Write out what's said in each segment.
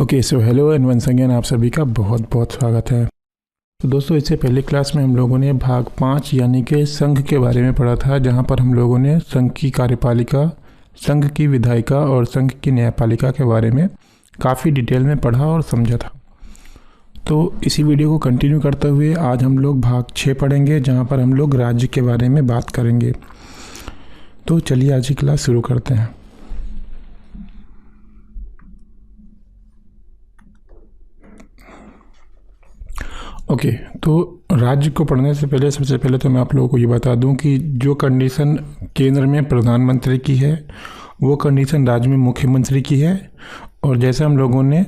Okay so hello and once again आप सभी का बहुत बहुत स्वागत है। तो दोस्तों, इससे पहले क्लास में हम लोगों ने भाग 5 यानी कि संघ के बारे में पढ़ा था, जहां पर हम लोगों ने संघ की कार्यपालिका, संघ की विधायिका और संघ की न्यायपालिका के बारे में काफ़ी डिटेल में पढ़ा और समझा था। तो इसी वीडियो को कंटिन्यू करते हुए आज हम लोग भाग 6 पढ़ेंगे, जहाँ पर हम लोग राज्य के बारे में बात करेंगे। तो चलिए आज की क्लास शुरू करते हैं। ओके, तो राज्य को पढ़ने से पहले सबसे पहले तो मैं आप लोगों को ये बता दूं कि जो कंडीशन केंद्र में प्रधानमंत्री की है वो कंडीशन राज्य में मुख्यमंत्री की है। और जैसे हम लोगों ने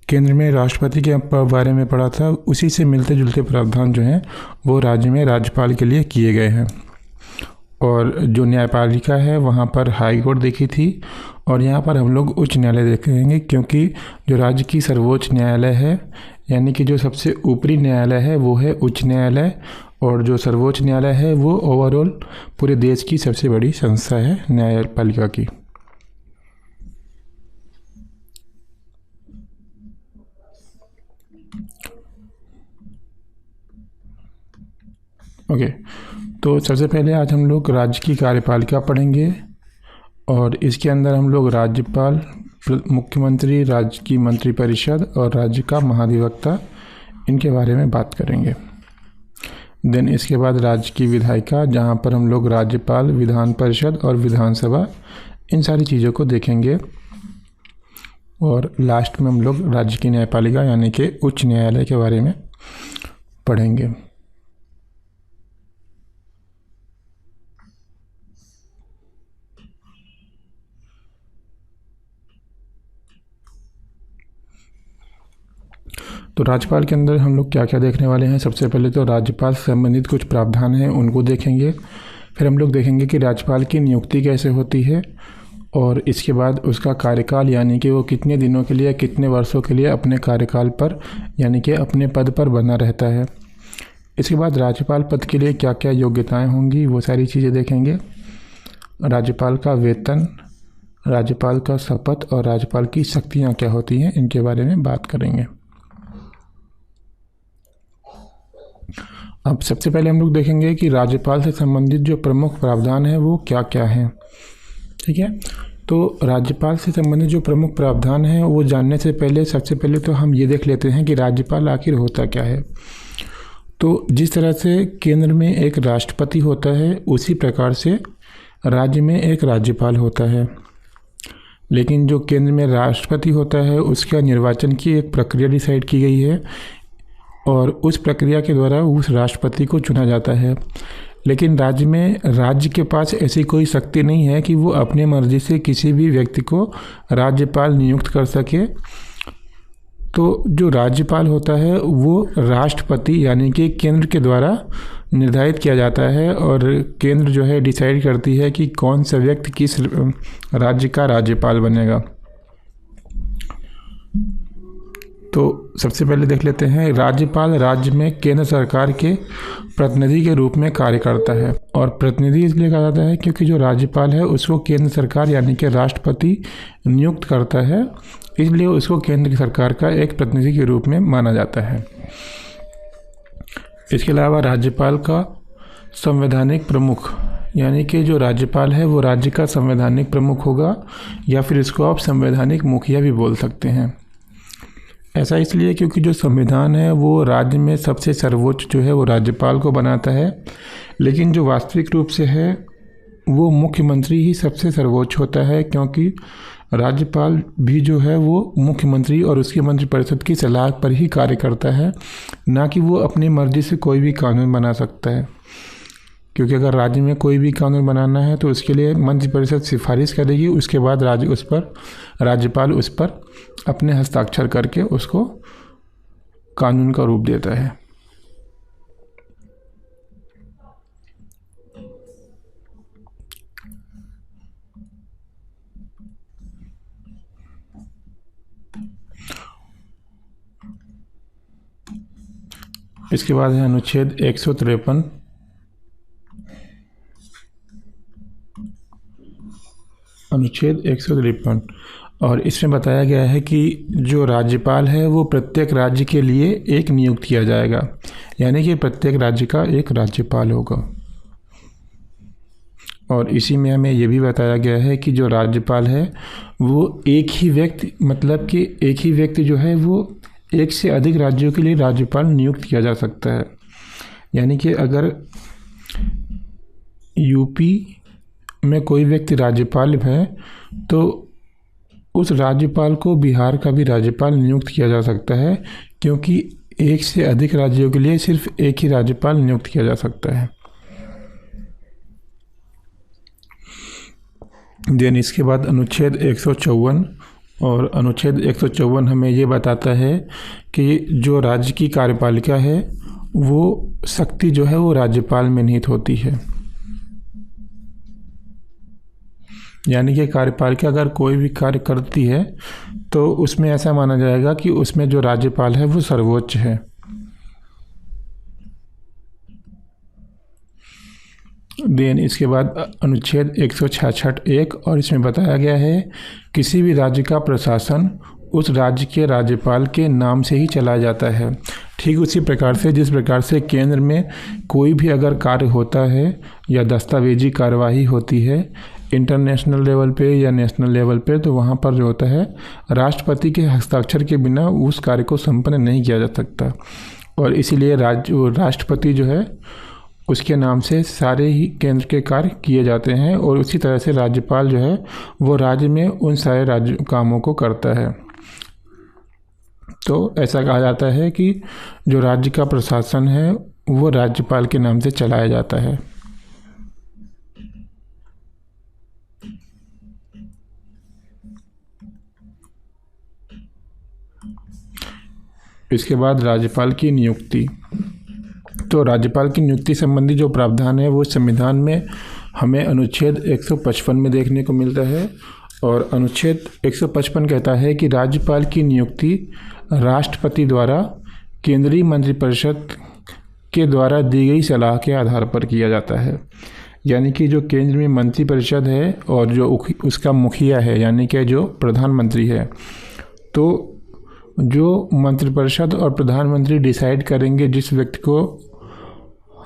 केंद्र में राष्ट्रपति के बारे में पढ़ा था, उसी से मिलते जुलते प्रावधान जो हैं वो राज्य में राज्यपाल के लिए किए गए हैं। और जो न्यायपालिका है वहाँ पर हाई कोर्ट देखी थी, और यहाँ पर हम लोग उच्च न्यायालय देखेंगे, क्योंकि जो राज्य की सर्वोच्च न्यायालय है यानी कि जो सबसे ऊपरी न्यायालय है वो है उच्च न्यायालय, और जो सर्वोच्च न्यायालय है वो ओवरऑल पूरे देश की सबसे बड़ी संस्था है न्यायपालिका की। ओके, तो सबसे पहले आज हम लोग राज्य की कार्यपालिका पढ़ेंगे, और इसके अंदर हम लोग राज्यपाल, मुख्यमंत्री, राज्य की मंत्रिपरिषद और राज्य का महाधिवक्ता, इनके बारे में बात करेंगे। देन इसके बाद राज्य की विधायिका, जहाँ पर हम लोग राज्यपाल, विधान परिषद और विधानसभा, इन सारी चीज़ों को देखेंगे। और लास्ट में हम लोग राज्य की न्यायपालिका यानी कि उच्च न्यायालय के बारे में पढ़ेंगे। तो राज्यपाल के अंदर हम लोग क्या क्या देखने वाले हैं। सबसे पहले तो राज्यपाल से संबंधित कुछ प्रावधान हैं उनको देखेंगे। फिर हम लोग देखेंगे कि राज्यपाल की नियुक्ति कैसे होती है, और इसके बाद उसका कार्यकाल यानी कि वो कितने दिनों के लिए, कितने वर्षों के लिए अपने कार्यकाल पर यानी कि अपने पद पर बना रहता है। इसके बाद राज्यपाल पद के लिए क्या क्या योग्यताएँ होंगी वो सारी चीज़ें देखेंगे। राज्यपाल का वेतन, राज्यपाल का शपथ और राज्यपाल की शक्तियाँ क्या होती हैं, इनके बारे में बात करेंगे। अब सबसे पहले हम लोग देखेंगे कि राज्यपाल से संबंधित जो प्रमुख प्रावधान है वो क्या क्या हैं। ठीक है, तो राज्यपाल से संबंधित जो प्रमुख प्रावधान हैं वो जानने से पहले सबसे पहले तो हम ये देख लेते हैं कि राज्यपाल आखिर होता क्या है। तो जिस तरह से केंद्र में एक राष्ट्रपति होता है, उसी प्रकार से राज्य में एक राज्यपाल होता है। लेकिन जो केंद्र में राष्ट्रपति होता है उसका निर्वाचन की एक प्रक्रिया डिसाइड की गई है, और उस प्रक्रिया के द्वारा उस राष्ट्रपति को चुना जाता है। लेकिन राज्य में राज्य के पास ऐसी कोई शक्ति नहीं है कि वो अपने मर्जी से किसी भी व्यक्ति को राज्यपाल नियुक्त कर सके। तो जो राज्यपाल होता है वो राष्ट्रपति यानी कि केंद्र के द्वारा निर्धारित किया जाता है, और केंद्र जो है डिसाइड करती है कि कौन सा व्यक्ति किस राज्य का राज्यपाल बनेगा। तो सबसे पहले देख लेते हैं, राज्यपाल राज्य में केंद्र सरकार के प्रतिनिधि के रूप में कार्य करता है। और प्रतिनिधि इसलिए कहा जाता है क्योंकि जो राज्यपाल है उसको केंद्र सरकार यानी कि राष्ट्रपति नियुक्त करता है, इसलिए उसको केंद्र सरकार का एक प्रतिनिधि के रूप में माना जाता है। इसके अलावा राज्यपाल का संवैधानिक प्रमुख यानी कि जो राज्यपाल है वो राज्य का संवैधानिक प्रमुख होगा, या फिर इसको आप संवैधानिक मुखिया भी बोल सकते हैं। ऐसा इसलिए क्योंकि जो संविधान है वो राज्य में सबसे सर्वोच्च जो है वो राज्यपाल को बनाता है, लेकिन जो वास्तविक रूप से है वो मुख्यमंत्री ही सबसे सर्वोच्च होता है, क्योंकि राज्यपाल भी जो है वो मुख्यमंत्री और उसकी मंत्रिपरिषद की सलाह पर ही कार्य करता है, ना कि वो अपनी मर्जी से कोई भी कानून बना सकता है। क्योंकि अगर राज्य में कोई भी कानून बनाना है तो उसके लिए मंत्रिपरिषद सिफारिश करेगी, उसके बाद राज्यपाल उस पर अपने हस्ताक्षर करके उसको कानून का रूप देता है। इसके बाद है अनुच्छेद 153। अनुच्छेद 153 और इसमें बताया गया है कि जो राज्यपाल है वो प्रत्येक राज्य के लिए एक नियुक्त किया जाएगा, यानी कि प्रत्येक राज्य का एक राज्यपाल होगा। और इसी में हमें ये भी बताया गया है कि जो राज्यपाल है वो एक ही व्यक्ति, मतलब कि एक ही व्यक्ति जो है वो एक से अधिक राज्यों के लिए राज्यपाल नियुक्त किया जा सकता है। यानी कि अगर यूपी में कोई व्यक्ति राज्यपाल है तो उस राज्यपाल को बिहार का भी राज्यपाल नियुक्त किया जा सकता है, क्योंकि एक से अधिक राज्यों के लिए सिर्फ एक ही राज्यपाल नियुक्त किया जा सकता है। देन इसके बाद अनुच्छेद 154, और अनुच्छेद 154 हमें ये बताता है कि जो राज्य की कार्यपालिका है वो शक्ति जो है वो राज्यपाल में निहित होती है। यानी कि कार्यपालिका अगर कोई भी कार्य करती है तो उसमें ऐसा माना जाएगा कि उसमें जो राज्यपाल है वो सर्वोच्च है। देन इसके बाद अनुच्छेद 166 एक, और इसमें बताया गया है किसी भी राज्य का प्रशासन उस राज्य के राज्यपाल के नाम से ही चलाया जाता है। ठीक उसी प्रकार से जिस प्रकार से केंद्र में कोई भी अगर कार्य होता है या दस्तावेजी कार्यवाही होती है इंटरनेशनल लेवल पे या नेशनल लेवल पे, तो वहाँ पर जो होता है राष्ट्रपति के हस्ताक्षर के बिना उस कार्य को संपन्न नहीं किया जा सकता, और इसीलिए राष्ट्रपति जो है उसके नाम से सारे ही केंद्र के कार्य किए जाते हैं। और उसी तरह से राज्यपाल जो है वो राज्य में उन सारे राज्य कामों को करता है। तो ऐसा कहा जाता है कि जो राज्य का प्रशासन है वो राज्यपाल के नाम से चलाया जाता है। इसके बाद राज्यपाल की नियुक्ति। तो राज्यपाल की नियुक्ति संबंधी जो प्रावधान है वो संविधान में हमें अनुच्छेद 155 में देखने को मिलता है। और अनुच्छेद 155 कहता है कि राज्यपाल की नियुक्ति राष्ट्रपति द्वारा केंद्रीय मंत्रिपरिषद के द्वारा दी गई सलाह के आधार पर किया जाता है। यानी कि जो केंद्र में मंत्रिपरिषद है और जो उसका मुखिया है यानी कि जो प्रधानमंत्री है, तो जो मंत्रिपरिषद और प्रधानमंत्री डिसाइड करेंगे जिस व्यक्ति को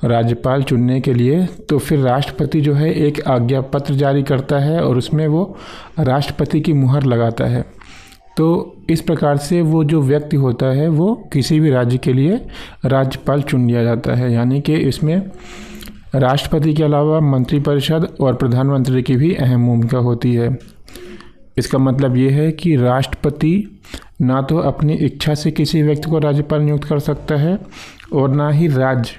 राज्यपाल चुनने के लिए, तो फिर राष्ट्रपति जो है एक आज्ञा पत्र जारी करता है और उसमें वो राष्ट्रपति की मुहर लगाता है। तो इस प्रकार से वो जो व्यक्ति होता है वो किसी भी राज्य के लिए राज्यपाल चुन लिया जाता है। यानी कि इसमें राष्ट्रपति के अलावा मंत्रिपरिषद और प्रधानमंत्री की भी अहम भूमिका होती है। इसका मतलब ये है कि राष्ट्रपति ना तो अपनी इच्छा से किसी व्यक्ति को राज्यपाल नियुक्त कर सकता है और ना ही राज्य,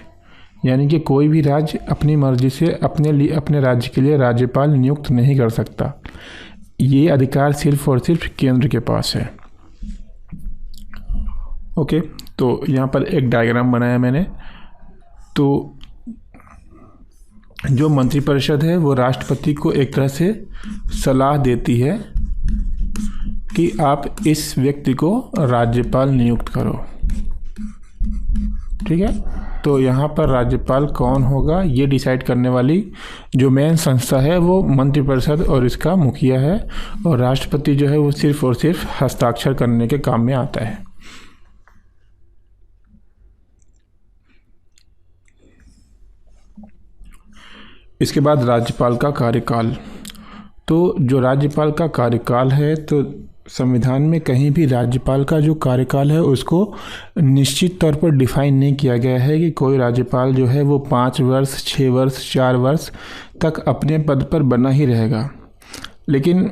यानी कि कोई भी राज्य अपनी मर्जी से अपने राज्य के लिए राज्यपाल नियुक्त नहीं कर सकता। ये अधिकार सिर्फ और सिर्फ केंद्र के पास है। ओके, तो यहाँ पर एक डायग्राम बनाया मैंने। तो जो मंत्रिपरिषद है वो राष्ट्रपति को एक तरह से सलाह देती है कि आप इस व्यक्ति को राज्यपाल नियुक्त करो। ठीक है, तो यहाँ पर राज्यपाल कौन होगा ये डिसाइड करने वाली जो मेन संस्था है वो मंत्रिपरिषद और इसका मुखिया है, और राष्ट्रपति जो है वो सिर्फ और सिर्फ हस्ताक्षर करने के काम में आता है। इसके बाद राज्यपाल का कार्यकाल। तो जो राज्यपाल का कार्यकाल है, तो संविधान में कहीं भी राज्यपाल का जो कार्यकाल है उसको निश्चित तौर पर डिफाइन नहीं किया गया है कि कोई राज्यपाल जो है वो 5 वर्ष, 6 वर्ष, 4 वर्ष तक अपने पद पर बना ही रहेगा। लेकिन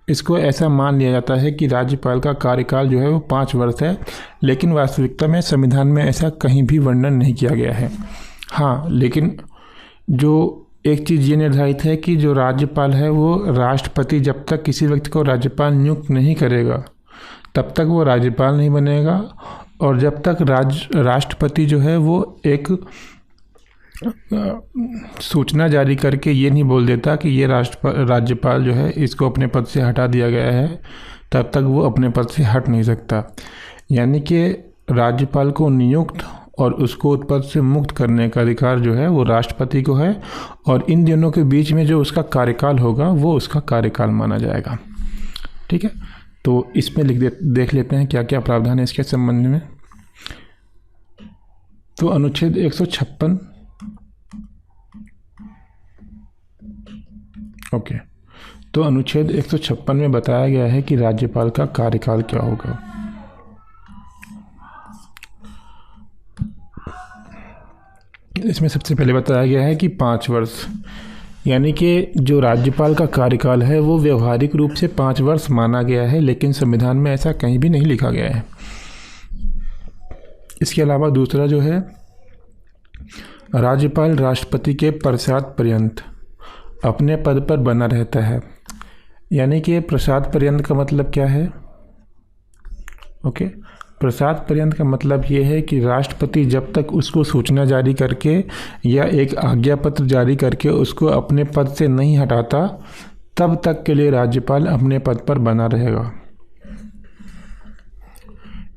इसको ऐसा मान लिया जाता है कि राज्यपाल का कार्यकाल जो है वो 5 वर्ष है, लेकिन वास्तविकता में संविधान में ऐसा कहीं भी वर्णन नहीं किया गया है। हाँ, लेकिन जो एक चीज़ ये निर्धारित है कि जो राज्यपाल है वो राष्ट्रपति जब तक किसी व्यक्ति को राज्यपाल नियुक्त नहीं करेगा तब तक वो राज्यपाल नहीं बनेगा, और जब तक राष्ट्रपति जो है वो एक सूचना जारी करके ये नहीं बोल देता कि ये राज्यपाल जो है इसको अपने पद से हटा दिया गया है, तब तक वो अपने पद से हट नहीं सकता। यानी कि राज्यपाल को नियुक्त और उसको पद से मुक्त करने का अधिकार जो है वो राष्ट्रपति को है, और इन दोनों के बीच में जो उसका कार्यकाल होगा वो उसका कार्यकाल माना जाएगा। ठीक है, तो इसमें देख लेते हैं क्या क्या प्रावधान है इसके संबंध में। तो अनुच्छेद 156 ओके, तो अनुच्छेद 156 में बताया गया है कि राज्यपाल का कार्यकाल क्या होगा। इसमें सबसे पहले बताया गया है कि 5 वर्ष, यानी कि जो राज्यपाल का कार्यकाल है वो व्यवहारिक रूप से 5 वर्ष माना गया है, लेकिन संविधान में ऐसा कहीं भी नहीं लिखा गया है। इसके अलावा दूसरा जो है, राज्यपाल राष्ट्रपति के प्रसाद पर्यंत अपने पद पर बना रहता है। यानी कि प्रसाद पर्यंत का मतलब क्या है? ओके, प्रसाद पर्यंत का मतलब ये है कि राष्ट्रपति जब तक उसको सूचना जारी करके या एक आज्ञा पत्र जारी करके उसको अपने पद से नहीं हटाता, तब तक के लिए राज्यपाल अपने पद पर बना रहेगा।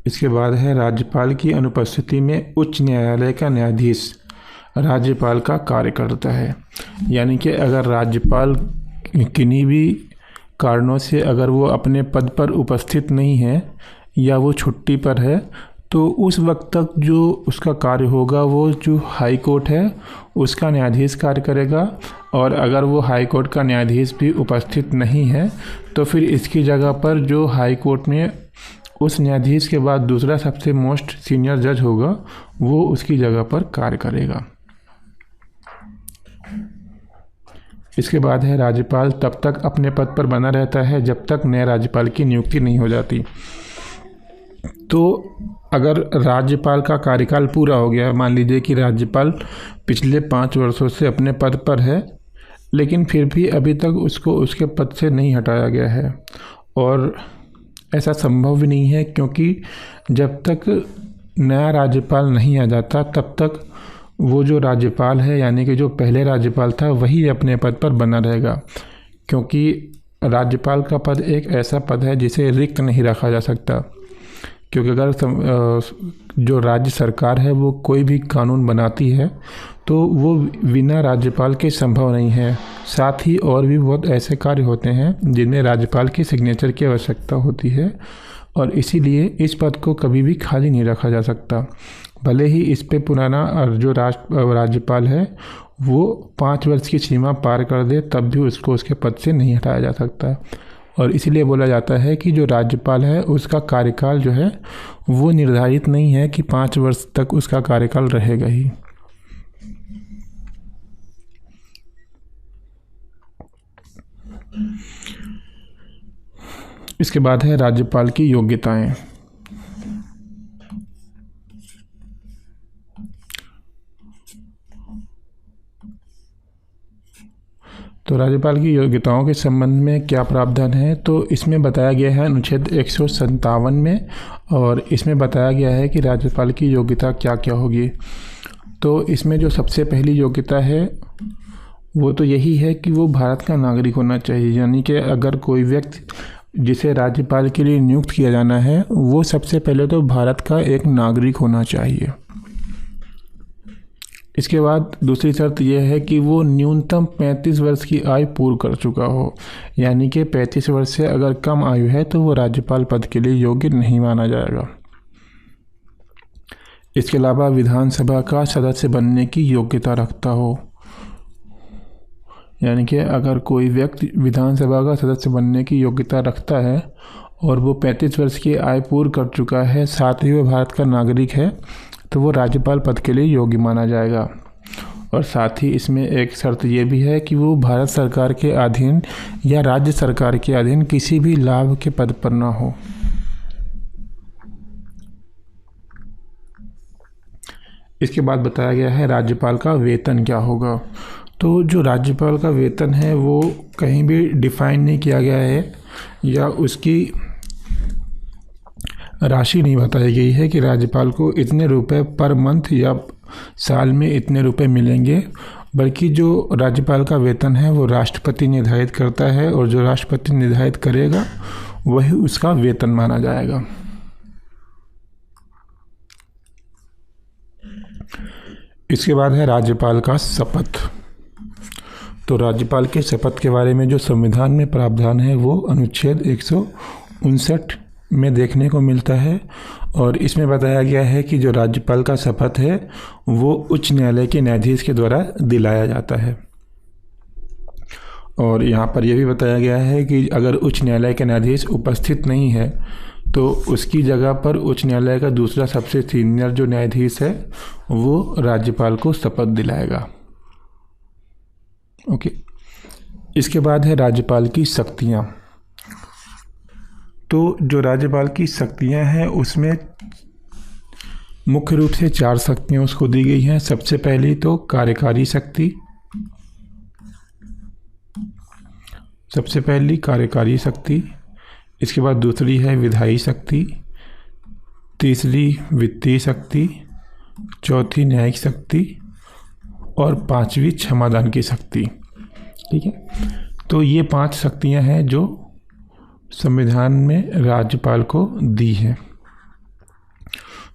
इसके बाद है, राज्यपाल की अनुपस्थिति में उच्च न्यायालय का न्यायाधीश राज्यपाल का कार्य करता है। यानी कि अगर राज्यपाल किन्हीं भी कारणों से अगर वो अपने पद पर उपस्थित नहीं है या वो छुट्टी पर है, तो उस वक्त तक जो उसका कार्य होगा वो जो हाई कोर्ट है उसका न्यायाधीश कार्य करेगा। और अगर वो हाई कोर्ट का न्यायाधीश भी उपस्थित नहीं है तो फिर इसकी जगह पर जो हाई कोर्ट में उस न्यायाधीश के बाद दूसरा सबसे मोस्ट सीनियर जज होगा वो उसकी जगह पर कार्य करेगा। इसके बाद है, राज्यपाल तब तक अपने पद पर बना रहता है जब तक नए राज्यपाल की नियुक्ति नहीं हो जाती। तो अगर राज्यपाल का कार्यकाल पूरा हो गया, मान लीजिए कि राज्यपाल पिछले 5 वर्षों से अपने पद पर है, लेकिन फिर भी अभी तक उसको उसके पद से नहीं हटाया गया है, और ऐसा संभव भी नहीं है क्योंकि जब तक नया राज्यपाल नहीं आ जाता तब तक वो जो राज्यपाल है, यानी कि जो पहले राज्यपाल था, वही अपने पद पर बना रहेगा। क्योंकि राज्यपाल का पद एक ऐसा पद है जिसे रिक्त नहीं रखा जा सकता। क्योंकि अगर जो राज्य सरकार है वो कोई भी कानून बनाती है तो वो बिना राज्यपाल के संभव नहीं है। साथ ही और भी बहुत ऐसे कार्य होते हैं जिनमें राज्यपाल की सिग्नेचर की आवश्यकता होती है, और इसीलिए इस पद को कभी भी खाली नहीं रखा जा सकता। भले ही इस पे पुराना जो राज्यपाल है वो 5 वर्ष की सीमा पार कर दे, तब भी उसको उसके पद से नहीं हटाया जा सकता। और इसीलिए बोला जाता है कि जो राज्यपाल है उसका कार्यकाल जो है वो निर्धारित नहीं है कि 5 वर्ष तक उसका कार्यकाल रहेगा ही। इसके बाद है राज्यपाल की योग्यताएं। तो राज्यपाल की योग्यताओं के संबंध में क्या प्रावधान है, तो इसमें बताया गया है अनुच्छेद 157 में, और इसमें बताया गया है कि राज्यपाल की योग्यता क्या क्या होगी। तो इसमें जो सबसे पहली योग्यता है वो तो यही है कि वो भारत का नागरिक होना चाहिए। यानी कि अगर कोई व्यक्ति जिसे राज्यपाल के लिए नियुक्त किया जाना है वो सबसे पहले तो भारत का एक नागरिक होना चाहिए। इसके बाद दूसरी शर्त यह है कि वो न्यूनतम 35 वर्ष की आयु पूर्ण कर चुका हो। यानी कि 35 वर्ष से अगर कम आयु है तो वो राज्यपाल पद के लिए योग्य नहीं माना जाएगा। इसके अलावा विधानसभा का सदस्य बनने की योग्यता रखता हो। यानी कि अगर कोई व्यक्ति विधानसभा का सदस्य बनने की योग्यता रखता है और वो 35 वर्ष की आयु पूर्ण कर चुका है, साथ ही वो भारत का नागरिक है, तो वो राज्यपाल पद के लिए योग्य माना जाएगा। और साथ ही इसमें एक शर्त ये भी है कि वो भारत सरकार के अधीन या राज्य सरकार के अधीन किसी भी लाभ के पद पर ना हो। इसके बाद बताया गया है राज्यपाल का वेतन क्या होगा। तो जो राज्यपाल का वेतन है वो कहीं भी डिफाइन नहीं किया गया है या उसकी राशि नहीं बताई गई है कि राज्यपाल को इतने रुपए पर मंथ या साल में इतने रुपए मिलेंगे, बल्कि जो राज्यपाल का वेतन है वो राष्ट्रपति निर्धारित करता है, और जो राष्ट्रपति निर्धारित करेगा वही उसका वेतन माना जाएगा। इसके बाद है राज्यपाल का शपथ। तो राज्यपाल के शपथ के बारे में जो संविधान में प्रावधान है वो अनुच्छेद 159 में देखने को मिलता है और इसमें बताया गया है कि जो राज्यपाल का शपथ है वो उच्च न्यायालय के न्यायाधीश के द्वारा दिलाया जाता है। और यहाँ पर यह भी बताया गया है कि अगर उच्च न्यायालय के न्यायाधीश उपस्थित नहीं है तो उसकी जगह पर उच्च न्यायालय का दूसरा सबसे सीनियर जो न्यायाधीश है वो राज्यपाल को शपथ दिलाएगा। ओके, इसके बाद है राज्यपाल की शक्तियाँ। तो जो राज्यपाल की शक्तियाँ हैं उसमें मुख्य रूप से 4 शक्तियाँ उसको दी गई हैं। सबसे पहली तो कार्यकारी शक्ति, सबसे पहली कार्यकारी शक्ति, इसके बाद दूसरी है विधायी शक्ति, तीसरी वित्तीय शक्ति, चौथी न्यायिक शक्ति और 5वीं क्षमादान की शक्ति। ठीक है, तो ये 5 शक्तियां हैं जो संविधान में राज्यपाल को दी हैं।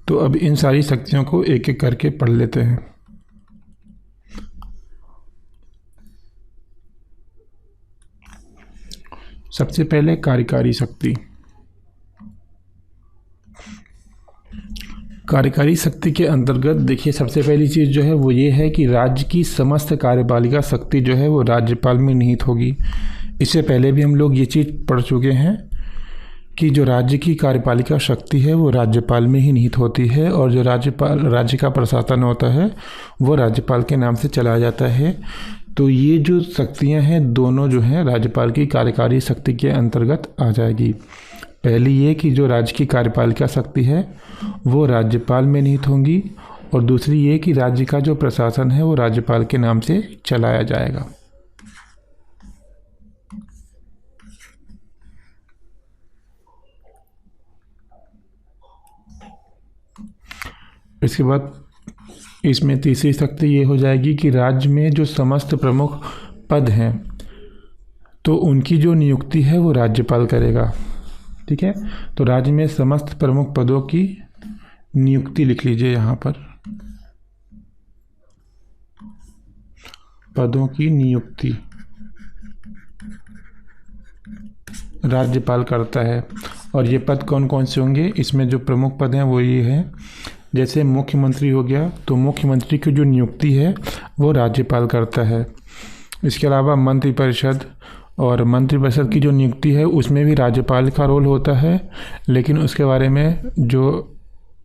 तो अब इन सारी शक्तियों को एक एक करके पढ़ लेते हैं। सबसे पहले कार्यकारी शक्ति। कार्यकारी शक्ति के अंतर्गत देखिए सबसे पहली चीज़ जो है वो ये है कि राज्य की समस्त कार्यपालिका शक्ति जो है वो राज्यपाल में निहित होगी। इससे पहले भी हम लोग ये चीज़ पढ़ चुके हैं कि जो राज्य की कार्यपालिका शक्ति है वो राज्यपाल में ही निहित होती है और जो राज्य का प्रशासन होता है वो राज्यपाल के नाम से चलाया जाता है। तो ये जो शक्तियाँ हैं दोनों जो हैं राज्यपाल की कार्यकारी शक्ति के अंतर्गत आ जाएगी। पहली ये कि जो राज्य की कार्यपालिका शक्ति है वो राज्यपाल में निहित होंगी और दूसरी ये कि राज्य का जो प्रशासन है वो राज्यपाल के नाम से चलाया जाएगा। इसके बाद इसमें तीसरी शक्ति ये हो जाएगी कि राज्य में जो समस्त प्रमुख पद हैं तो उनकी जो नियुक्ति है वो राज्यपाल करेगा। ठीक है, तो राज्य में समस्त प्रमुख पदों की नियुक्ति लिख लीजिए यहाँ पर, पदों की नियुक्ति राज्यपाल करता है। और ये पद कौन कौन से होंगे, इसमें जो प्रमुख पद हैं वो ये हैं, जैसे मुख्यमंत्री हो गया तो मुख्यमंत्री की जो नियुक्ति है वो राज्यपाल करता है। इसके अलावा मंत्रिपरिषद, और मंत्रिपरिषद की जो नियुक्ति है उसमें भी राज्यपाल का रोल होता है, लेकिन उसके बारे में जो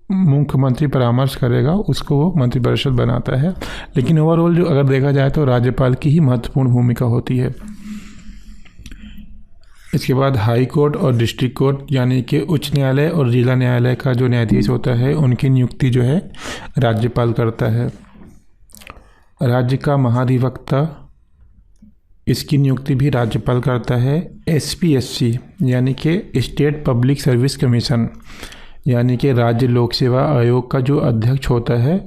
मुख्यमंत्री परामर्श करेगा उसको वो मंत्रिपरिषद बनाता है। लेकिन ओवरऑल जो अगर देखा जाए तो राज्यपाल की ही महत्वपूर्ण भूमिका होती है। इसके बाद हाई कोर्ट और डिस्ट्रिक्ट कोर्ट यानी कि उच्च न्यायालय और जिला न्यायालय का जो न्यायाधीश होता है उनकी नियुक्ति जो है राज्यपाल करता है। राज्य का महाधिवक्ता, इसकी नियुक्ति भी राज्यपाल करता है। SPSC यानी कि स्टेट पब्लिक सर्विस कमीशन यानी कि राज्य लोक सेवा आयोग का जो अध्यक्ष होता है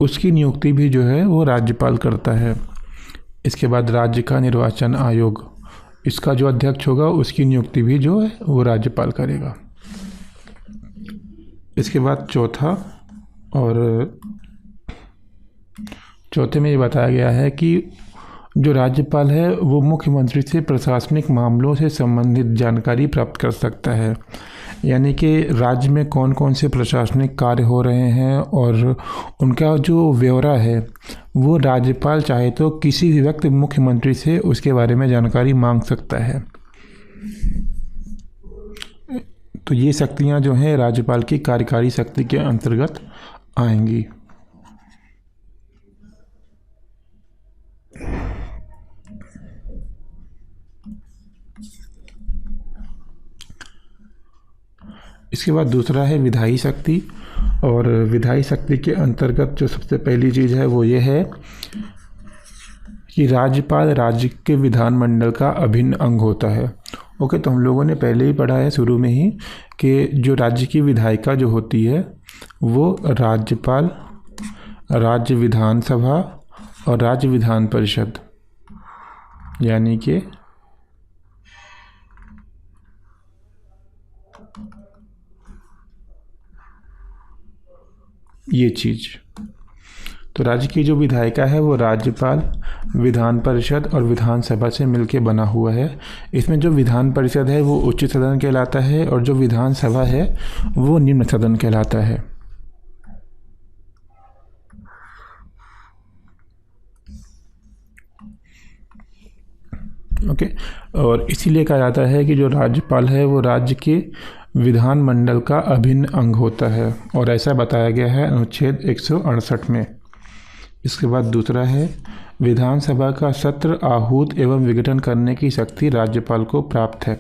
उसकी नियुक्ति भी जो है वो राज्यपाल करता है। इसके बाद राज्य का निर्वाचन आयोग, इसका जो अध्यक्ष होगा उसकी नियुक्ति भी जो है वो राज्यपाल करेगा। इसके बाद चौथे में ये बताया गया है कि जो राज्यपाल है वो मुख्यमंत्री से प्रशासनिक मामलों से संबंधित जानकारी प्राप्त कर सकता है। यानी कि राज्य में कौन कौन से प्रशासनिक कार्य हो रहे हैं और उनका जो ब्यौरा है वो राज्यपाल चाहे तो किसी भी वक्त मुख्यमंत्री से उसके बारे में जानकारी मांग सकता है। तो ये शक्तियाँ जो हैं राज्यपाल की कार्यकारी शक्ति के अंतर्गत आएंगी। इसके बाद दूसरा है विधायी शक्ति, और विधायी शक्ति के अंतर्गत जो सबसे पहली चीज़ है वो ये है कि राज्यपाल राज्य के विधानमंडल का अभिन्न अंग होता है। ओके, तो हम लोगों ने पहले ही पढ़ा है शुरू में ही कि जो राज्य की विधायिका जो होती है वो राज्यपाल, राज्य विधानसभा और राज्य विधान परिषद यानी कि ये चीज़। तो राज्य की जो विधायिका है वो राज्यपाल, विधान परिषद और विधानसभा से मिलकर बना हुआ है। इसमें जो विधान परिषद है वो उच्च सदन कहलाता है और जो विधानसभा है वो निम्न सदन कहलाता है। ओके, और इसीलिए कहा जाता है कि जो राज्यपाल है वो राज्य के विधानमंडल का अभिन्न अंग होता है, और ऐसा बताया गया है अनुच्छेद 168 में। इसके बाद दूसरा है, विधानसभा का सत्र आहूत एवं विघटन करने की शक्ति राज्यपाल को प्राप्त है।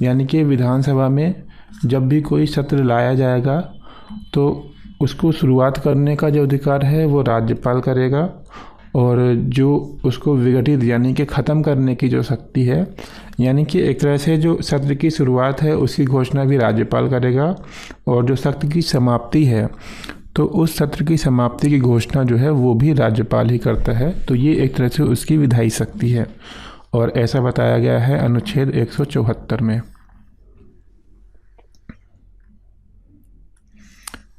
यानी कि विधानसभा में जब भी कोई सत्र लाया जाएगा तो उसको शुरुआत करने का जो अधिकार है वो राज्यपाल करेगा, और जो उसको विघटित यानी कि ख़त्म करने की जो शक्ति है, यानी कि एक तरह से जो सत्र की शुरुआत है उसकी घोषणा भी राज्यपाल करेगा, और जो सत्र की समाप्ति है तो उस सत्र की समाप्ति की घोषणा जो है वो भी राज्यपाल ही करता है। तो ये एक तरह से उसकी विधायी शक्ति है, और ऐसा बताया गया है अनुच्छेद 174 में।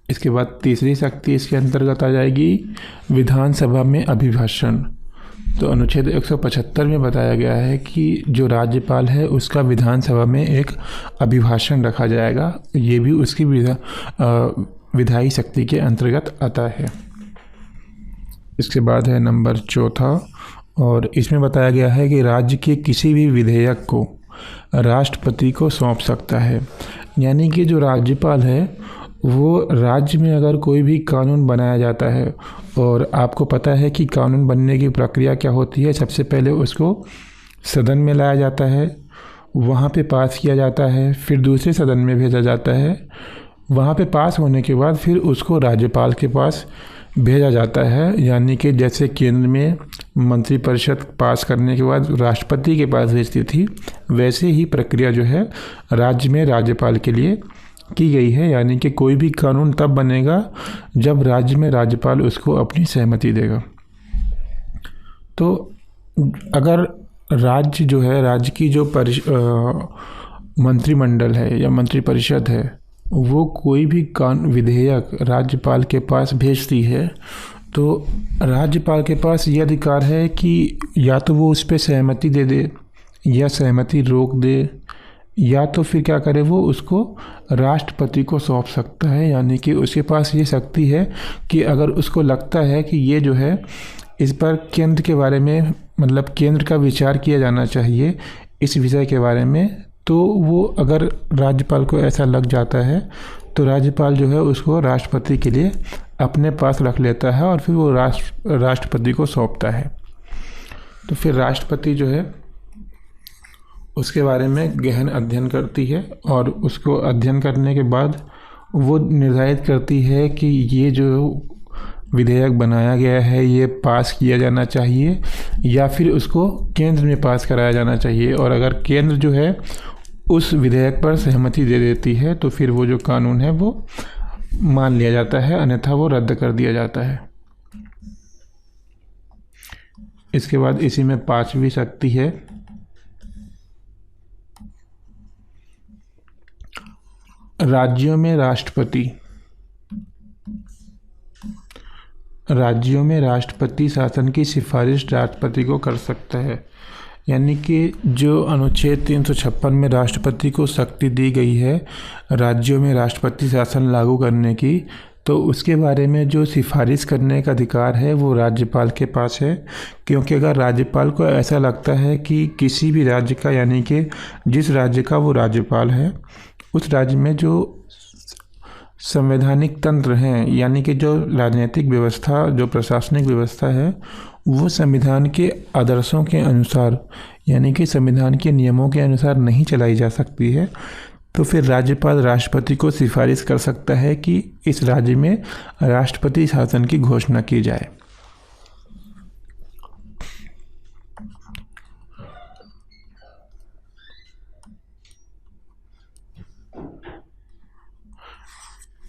इसके बाद तीसरी शक्ति इसके अंतर्गत आ जाएगी विधानसभा में अभिभाषण। तो अनुच्छेद 175 में बताया गया है कि जो राज्यपाल है उसका विधानसभा में एक अभिभाषण रखा जाएगा, ये भी उसकी विधायी शक्ति के अंतर्गत आता है। इसके बाद है नंबर चौथा, और इसमें बताया गया है कि राज्य के किसी भी विधेयक को राष्ट्रपति को सौंप सकता है। यानी कि जो राज्यपाल है वो राज्य में अगर कोई भी कानून बनाया जाता है, और आपको पता है कि कानून बनने की प्रक्रिया क्या होती है, सबसे पहले उसको सदन में लाया जाता है, वहाँ पे पास किया जाता है, फिर दूसरे सदन में भेजा जाता है, वहाँ पे पास होने के बाद फिर उसको राज्यपाल के पास भेजा जाता है। यानी कि जैसे केंद्र में मंत्रिपरिषद पास करने के बाद राष्ट्रपति के पास भेजती थी, वैसे ही प्रक्रिया जो है राज्य में राज्यपाल के लिए की गई है। यानी कि कोई भी कानून तब बनेगा जब राज्य में राज्यपाल उसको अपनी सहमति देगा। तो अगर राज्य जो है, राज्य की जो मंत्रिमंडल है या मंत्रिपरिषद है, वो कोई भी विधेयक राज्यपाल के पास भेजती है, तो राज्यपाल के पास ये अधिकार है कि या तो वो उस पर सहमति दे दे या सहमति रोक दे, या तो फिर क्या करे, वो उसको राष्ट्रपति को सौंप सकता है। यानी कि उसके पास ये शक्ति है कि अगर उसको लगता है कि ये जो है इस पर केंद्र के बारे में, मतलब केंद्र का विचार किया जाना चाहिए इस विषय के बारे में, तो वो अगर राज्यपाल को ऐसा लग जाता है तो राज्यपाल जो है उसको राष्ट्रपति के लिए अपने पास रख लेता है, और फिर वो राष्ट्रपति को सौंपता है। तो फिर राष्ट्रपति जो है उसके बारे में गहन अध्ययन करती है, और उसको अध्ययन करने के बाद वो निर्धारित करती है कि ये जो विधेयक बनाया गया है ये पास किया जाना चाहिए या फिर उसको केंद्र में पास कराया जाना चाहिए। और अगर केंद्र जो है उस विधेयक पर सहमति दे देती है तो फिर वो जो कानून है वो मान लिया जाता है, अन्यथा वो रद्द कर दिया जाता है। इसके बाद इसी में पांचवी शक्ति है राज्यों में राष्ट्रपति। राज्यों में राष्ट्रपति शासन की सिफारिश राष्ट्रपति को कर सकता है। यानी कि जो अनुच्छेद 356 में राष्ट्रपति को शक्ति दी गई है राज्यों में राष्ट्रपति शासन लागू करने की, तो उसके बारे में जो सिफारिश करने का अधिकार है वो राज्यपाल के पास है। क्योंकि अगर राज्यपाल को ऐसा लगता है कि किसी भी राज्य का, यानी कि जिस राज्य का वो राज्यपाल है, उस राज्य में जो संवैधानिक तंत्र हैं, यानी कि जो राजनीतिक व्यवस्था, जो प्रशासनिक व्यवस्था है, वो संविधान के आदर्शों के अनुसार, यानी कि संविधान के नियमों के अनुसार नहीं चलाई जा सकती है, तो फिर राज्यपाल राष्ट्रपति को सिफारिश कर सकता है कि इस राज्य में राष्ट्रपति शासन की घोषणा की जाए।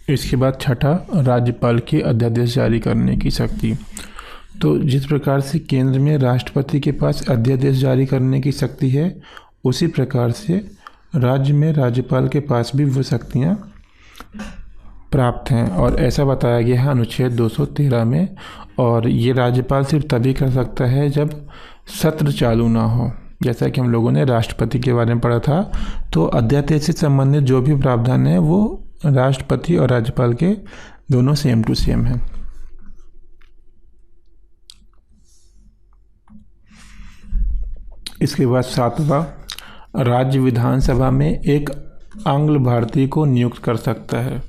इसके बाद छठा, राज्यपाल की अध्यादेश जारी करने की शक्ति। तो जिस प्रकार से केंद्र में राष्ट्रपति के पास अध्यादेश जारी करने की शक्ति है, उसी प्रकार से राज्य में राज्यपाल के पास भी वो शक्तियाँ प्राप्त हैं, और ऐसा बताया गया है अनुच्छेद 213 में। और ये राज्यपाल सिर्फ तभी कर सकता है जब सत्र चालू ना हो, जैसा कि हम लोगों ने राष्ट्रपति के बारे में पढ़ा था। तो अध्यादेश से संबंधित जो भी प्रावधान है वो राष्ट्रपति और राज्यपाल के दोनों सेम टू सेम हैं। इसके बाद 7वां, राज्य विधानसभा में एक आंग्ल भारतीय को नियुक्त कर सकता है,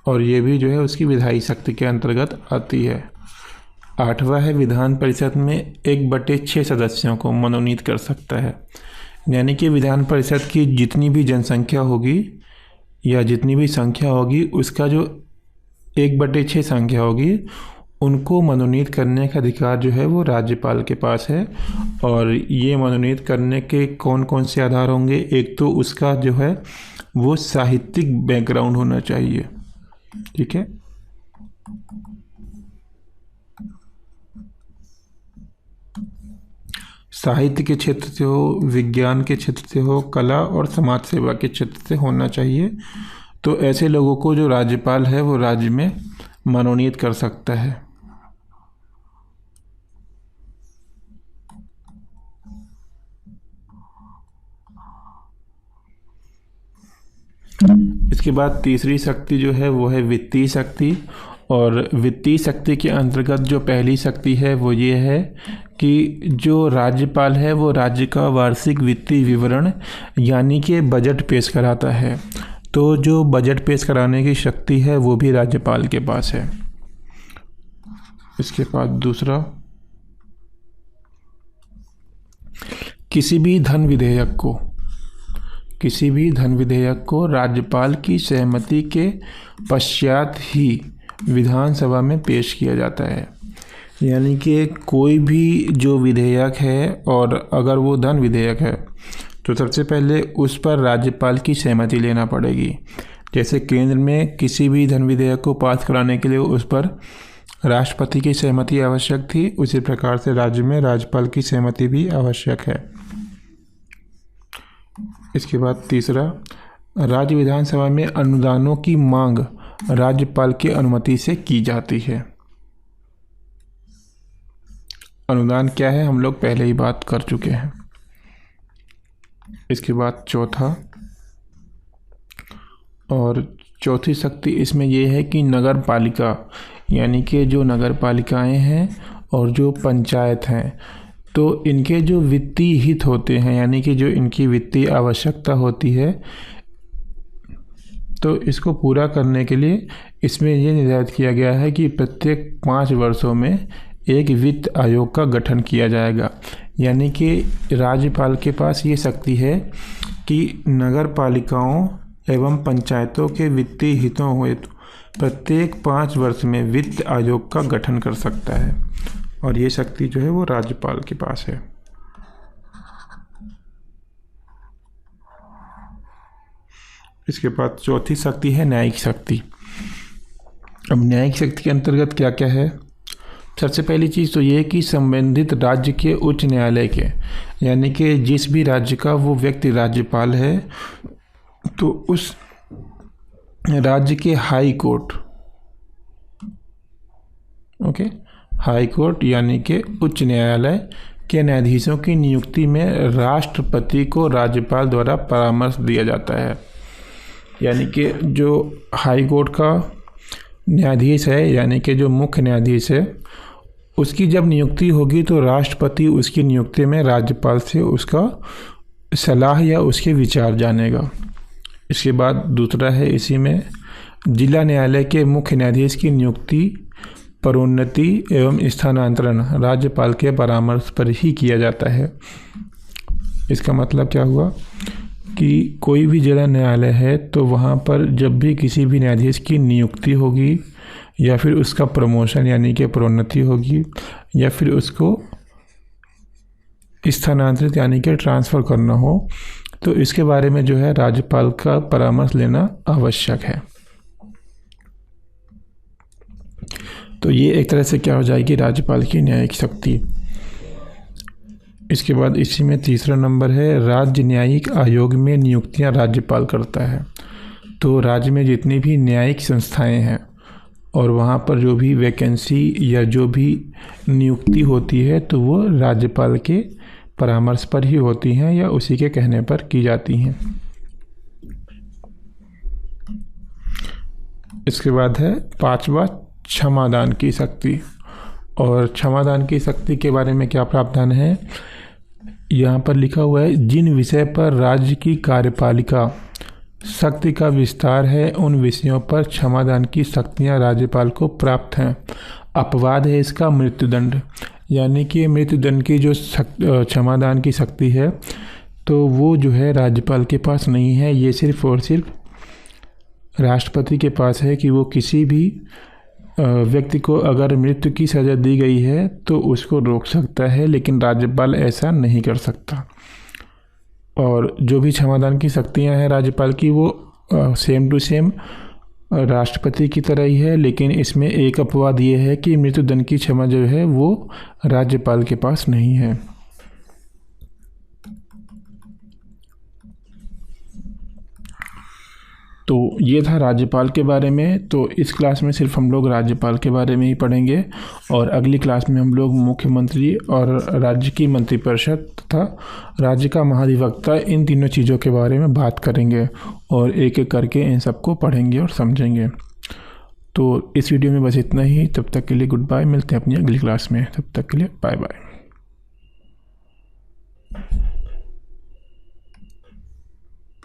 और ये भी जो है उसकी विधायी शक्ति के अंतर्गत आती है। 8वां है, विधान परिषद में 1/6 सदस्यों को मनोनीत कर सकता है, यानी कि विधान परिषद की जितनी भी जनसंख्या होगी या जितनी भी संख्या होगी उसका जो 1/6 संख्या होगी उनको मनोनीत करने का अधिकार जो है वो राज्यपाल के पास है। और ये मनोनीत करने के कौन कौन से आधार होंगे? एक तो उसका जो है वो साहित्यिक बैकग्राउंड होना चाहिए, ठीक है। साहित्य के क्षेत्र से हो, विज्ञान के क्षेत्र से हो, कला और समाज सेवा के क्षेत्र से होना चाहिए। तो ऐसे लोगों को जो राज्यपाल है वो राज्य में मनोनीत कर सकता है। इसके बाद तीसरी शक्ति जो है वो है वित्तीय शक्ति। और वित्तीय शक्ति के अंतर्गत जो पहली शक्ति है वो ये है कि जो राज्यपाल है वो राज्य का वार्षिक वित्तीय विवरण यानी कि बजट पेश कराता है। तो जो बजट पेश कराने की शक्ति है वो भी राज्यपाल के पास है। इसके बाद दूसरा, किसी भी धन विधेयक को राज्यपाल की सहमति के पश्चात ही विधानसभा में पेश किया जाता है। यानी कि कोई भी जो विधेयक है, और अगर वो धन विधेयक है तो सबसे पहले उस पर राज्यपाल की सहमति लेना पड़ेगी। जैसे केंद्र में किसी भी धन विधेयक को पास कराने के लिए उस पर राष्ट्रपति की सहमति आवश्यक थी, उसी प्रकार से राज्य में राज्यपाल की सहमति भी आवश्यक है। इसके बाद तीसरा, राज्य विधानसभा में अनुदानों की मांग राज्यपाल की अनुमति से की जाती है। अनुदान क्या है हम लोग पहले ही बात कर चुके हैं। इसके बाद चौथा और चौथी शक्ति इसमें यह है कि नगर पालिका यानी कि जो नगर पालिकाएँ हैं और जो पंचायत हैं, तो इनके जो वित्तीय हित होते हैं यानी कि जो इनकी वित्तीय आवश्यकता होती है, तो इसको पूरा करने के लिए इसमें ये निर्धारित किया गया है कि प्रत्येक 5 वर्षों में एक वित्त आयोग का गठन किया जाएगा। यानी कि राज्यपाल के पास ये शक्ति है कि नगर पालिकाओं एवं पंचायतों के वित्तीय हितों हेतु प्रत्येक 5 वर्ष में वित्त आयोग का गठन कर सकता है, और ये शक्ति जो है वो राज्यपाल के पास है। इसके बाद चौथी शक्ति है न्यायिक शक्ति। अब न्यायिक शक्ति के अंतर्गत क्या क्या है? सबसे पहली चीज़ तो ये है कि संबंधित राज्य के उच्च न्यायालय के, यानी कि जिस भी राज्य का वो व्यक्ति राज्यपाल है, तो उस राज्य के हाई कोर्ट, हाई कोर्ट यानी कि उच्च न्यायालय के न्यायाधीशों की नियुक्ति में राष्ट्रपति को राज्यपाल द्वारा परामर्श दिया जाता है। यानी कि जो हाई कोर्ट का न्यायाधीश है यानी कि जो मुख्य न्यायाधीश है, उसकी जब नियुक्ति होगी तो राष्ट्रपति उसकी नियुक्ति में राज्यपाल से उसका सलाह या उसके विचार जानेगा। इसके बाद दूसरा है इसी में जिला न्यायालय के मुख्य न्यायाधीश की नियुक्ति, पदोन्नति एवं स्थानांतरण राज्यपाल के परामर्श पर ही किया जाता है। इसका मतलब क्या हुआ कि कोई भी जिला न्यायालय है तो वहाँ पर जब भी किसी भी न्यायाधीश की नियुक्ति होगी या फिर उसका प्रमोशन यानी कि प्रोन्नति होगी या फिर उसको स्थानांतरित यानी कि ट्रांसफ़र करना हो, तो इसके बारे में जो है राज्यपाल का परामर्श लेना आवश्यक है। तो ये एक तरह से क्या हो जाएगी, राज्यपाल की न्यायिक शक्ति। इसके बाद इसी में तीसरा नंबर है राज्य न्यायिक आयोग में नियुक्तियां राज्यपाल करता है। तो राज्य में जितनी भी न्यायिक संस्थाएं हैं और वहाँ पर जो भी वैकेंसी या जो भी नियुक्ति होती है तो वो राज्यपाल के परामर्श पर ही होती हैं या उसी के कहने पर की जाती हैं। इसके बाद है 5वां क्षमादान की शक्ति। और क्षमादान की शक्ति के बारे में क्या प्रावधान है, यहाँ पर लिखा हुआ है, जिन विषय पर राज्य की कार्यपालिका शक्ति का विस्तार है उन विषयों पर क्षमादान की शक्तियाँ राज्यपाल को प्राप्त हैं। अपवाद है इसका मृत्युदंड, यानी कि मृत्युदंड की जो क्षमादान की शक्ति है तो वो जो है राज्यपाल के पास नहीं है। ये सिर्फ और सिर्फ राष्ट्रपति के पास है कि वो किसी भी व्यक्ति को अगर मृत्यु की सज़ा दी गई है तो उसको रोक सकता है, लेकिन राज्यपाल ऐसा नहीं कर सकता। और जो भी क्षमादान की शक्तियां हैं राज्यपाल की वो सेम टू सेम राष्ट्रपति की तरह ही है, लेकिन इसमें एक अपवाद ये है कि मृत्युदंड की क्षमा जो है वो राज्यपाल के पास नहीं है। तो ये था राज्यपाल के बारे में। तो इस क्लास में सिर्फ हम लोग राज्यपाल के बारे में ही पढ़ेंगे और अगली क्लास में हम लोग मुख्यमंत्री और राज्य की मंत्रिपरिषद तथा राज्य का महाधिवक्ता इन तीनों चीज़ों के बारे में बात करेंगे और एक एक करके इन सबको पढ़ेंगे और समझेंगे। तो इस वीडियो में बस इतना ही। तब तक के लिए गुड बाय, मिलते हैं अपनी अगली क्लास में। तब तक के लिए बाय बाय।